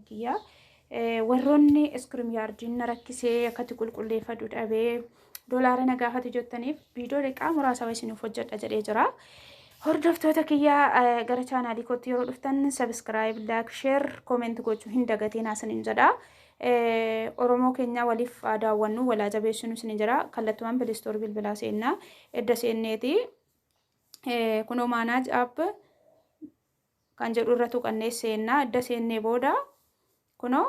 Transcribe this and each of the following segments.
kiyya warroonni iskrim yaardiin rakkisee akkati qulqulleeffadhu dhabee doolaara na gaafate jettaniif viidiyoo liqaa muraasa isiniif hojjedha jedhee jira. Hordoftoota kiyya gara chaanaalii kootti yeroo dhuftan subscribe, like, share, comment gochuu hin dagatiin isiniin jedha. Oromoo keenya waliif daawwannu walaa jabeessinu isiniin jira. Kallattumaan bilistoor bilbilaa seennaa edda seenneeti kunoo maanaaj app kan jedhu irra tuqannee seennaa edda seennee booda kunoo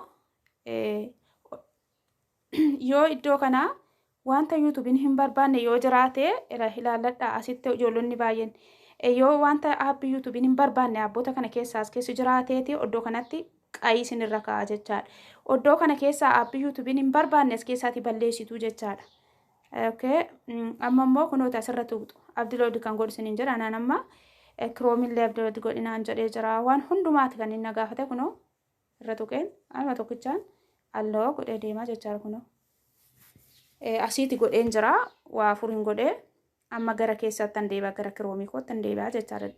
yoo iddoo kana wanta yuutuubiin hin barbaanne yoo jiraate ilaalladha. Asitti ijoollonni baay'een yoo wanta aappii yuutuubiin hin barbaanne abboota kana keessaas keessa jiraateeti iddoo kanatti qaayii isinirra kaa'a jechaadha. Iddoo kana keessaa aappii yuutuubiin hin barbaanne as keessaati balleessitu jechaadha. Amma immoo kunoota asirra tuqxu abdiloodi kan godhu isiniin jira. Anaan amma kiroomillee abdiloodi godhinaan jedhee jira. Waan hundumaati kan inni gaafate kunoo irra tuqeen amma tokkichaan alloo godhee deemaa jechaadha. Kunoo asiiti godheen jira waa afuriin godhee amma gara keessatti an deebi'a gara kiroomii kootti an deebi'a jechaadha.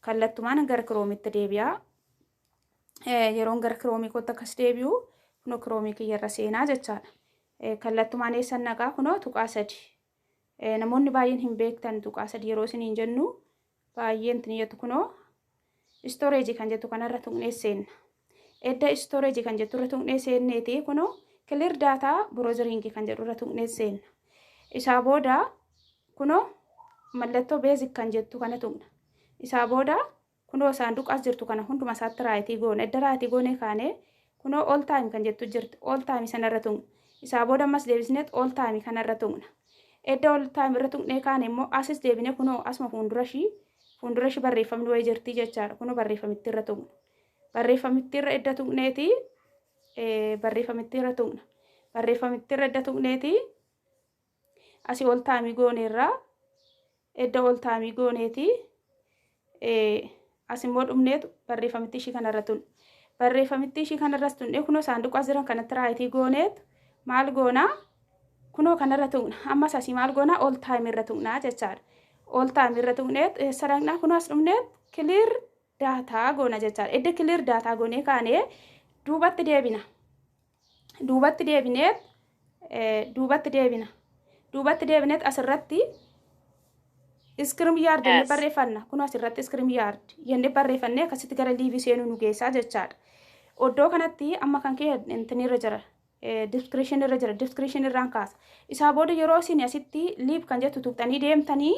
Kallattumaan gara kiroomitti deebi'a. Yeroon gara kiroomii kootti akkas deebi'u kunoo kiroomii kiyyarra seenaa jechaadha. Kallattumaan eessan naqaa kunoo tuqaa 3. Namoonni baay'een hin beektan tuqaa 3 yeroo isiniin jennu baay'een tiniyatu kunoo storage kan jettu kanarra tuqnee seenna. Edda storage kan jettu irra tuqnee seenneeti kunoo clear data browsing kan jedhu irra tuqnee seenna. Isaa booda kunoo mallattoo basic kan jettu kana tuqna. Isaa booda kunoo saanduqas jirtu kana hunduma isaatti raayitii goone. Edda raayitii goone kaane kunoo all time kan jettu jirti. All time sanarra tuqna. Isaa booda ammas deebisneet all time kanarra tuqna. Edda all time irra tuqnee kaane immoo asis deebine kunoo asuma fuuldura ishii barreeffamni wayii jirti jechaadha. Kunoo barreeffamitti irra tuqna. Barreeffamitti irra edda tuqneeti barreeffamitti irra tuqna. Barreeffamitti irra edda tuqneeti asii all time gooneerra edda all time gooneeti as immoo dhumneetu barreeffamitti ishii kanarra tuqna. Barreeffamitti ishii kanarras tuqnee kunoo saanduqa jiran kanatti raayitii gooneetu maal goonaa kunoo kanarra tuqna. Ammas asii maal goonaa all time irra tuqnaa jechaadha. All time irra tuqneet saraqnaa kunoo as dhumneet clear data goona jechaadha. Edda clear data goonee kaanee duubatti deebina. Duubatti deebineet asirratti iskrim yaard jennee barreeffanna. Kunoo asirratti iskrim yaard jennee barreeffannee akkasitti gara liivii seenuu nu geessaa jechaadha. Iddoo kanatti amma kan kee intinirra jira. Description irra jira. Description irraan kaasa. Isaa booda yeroo isin asitti liiv kan jettu tuqxanii deemtanii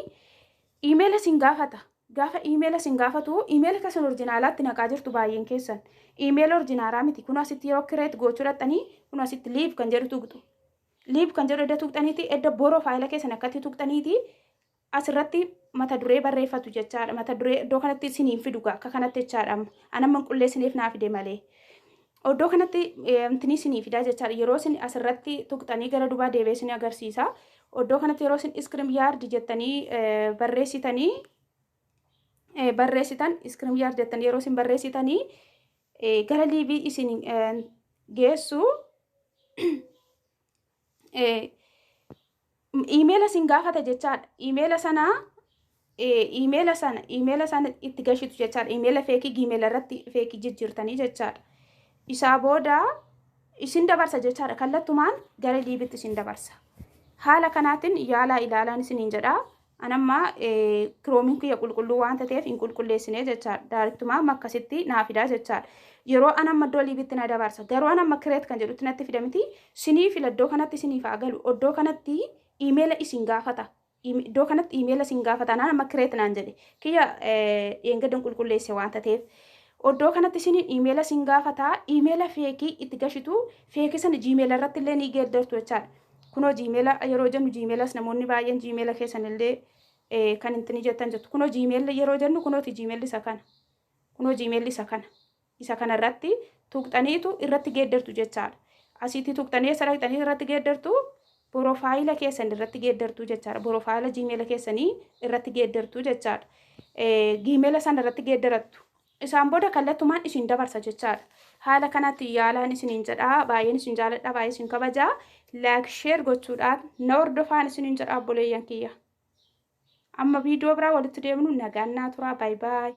email isin gaafata. Gaafa email isin gaafatu email kasan orjinaalaatti naqaa jirtu baay'een keessan. Email orjinaalaa miti. Kunoo asitti yeroo kireet gochuu dhattanii kunoo asitti liiv kan jedhu tuqxu. Liiv kan jedhu edda tuqxaniiti edda boroo faayila keessan akkatti tuqxaniiti asirratti mata duree barreeffatu jechaadha. Mata duree iddoo kanatti isiniin fidu akka kanatti jechaadha. Anamma qulqulleessiniif naa fide malee. Iddoo kanatti intini isinii fidaa jechaadha. Yeroo isin asirratti tuqxanii gara dubaa deebee isin agarsiisa. Iddoo kanatti yeroo isin iskrim yaard jettanii barreessitan iskrim yaard jettanii yeroo isin barreessitanii gara liivii isin geessu email isin gaafata jechaadha. Email sana itti gashitu jechaadha. Email feekii giimeela irratti feekii jijjiirtanii jechaadha. Isaa booda isin dabarsa jechaadha. Kallattumaan gara liibitti isin dabarsa. Haala kanaatiin yaalaa ilaalaan isiniin jedha. Anamma kiroomiin kiyya qulqulluu waan ta'eef hin qulqulleessine jechaadha. Daariktumaan akkasitti naa fidaa jechaadha. Yeroo anamma iddoo liibitti na dabarsa. Garuu anamma kireet kan jedhutti natti fida miti. Siniif iddoo kanatti siniif haa galu. Iddoo kanatti email isin gaafata. Iddoo kanatti email isin gaafata. Anaan amma kireet naan jedhe. Kiyya eengaddan qulqulleesse waan ta'eef. Iddoo kanatti isin email isin gaafata. Email feekii itti gashitu. Feekii sana Gmail irratti illee ni geeddartu jechaadha. Kunoo Gmail yeroo jennu Gmailas namoonni baay'een Gmail keessan illee kan intini jettan jettu. Kunoo Gmail yeroo jennu kunooti Gmail isa kana. Kunoo Gmail isa kana. Isa kana irratti tuqxaniitu irratti geeddartu jechaadha. Asitti tuqxanii saraqxanii irratti geeddartu. Borofaayila keessan irratti geeddartu jechaadha. Borofaayila Gmail keessanii irratti geeddartu jechaadha. Gmail san irratti geeddarattu. Isaan booda kallattumaan isin dabarsa jechaadha. Haala kanatti yaalaan isiniin jedha. Baay'een isin jaaladha. Baay'ee isin kabaja. Like share gochuudhaan na hordofaan isiniin jedha obboleeyyan kiyya. Amma viidiyoo biraa walitti deemnu nagaan naa tura. Bye bye.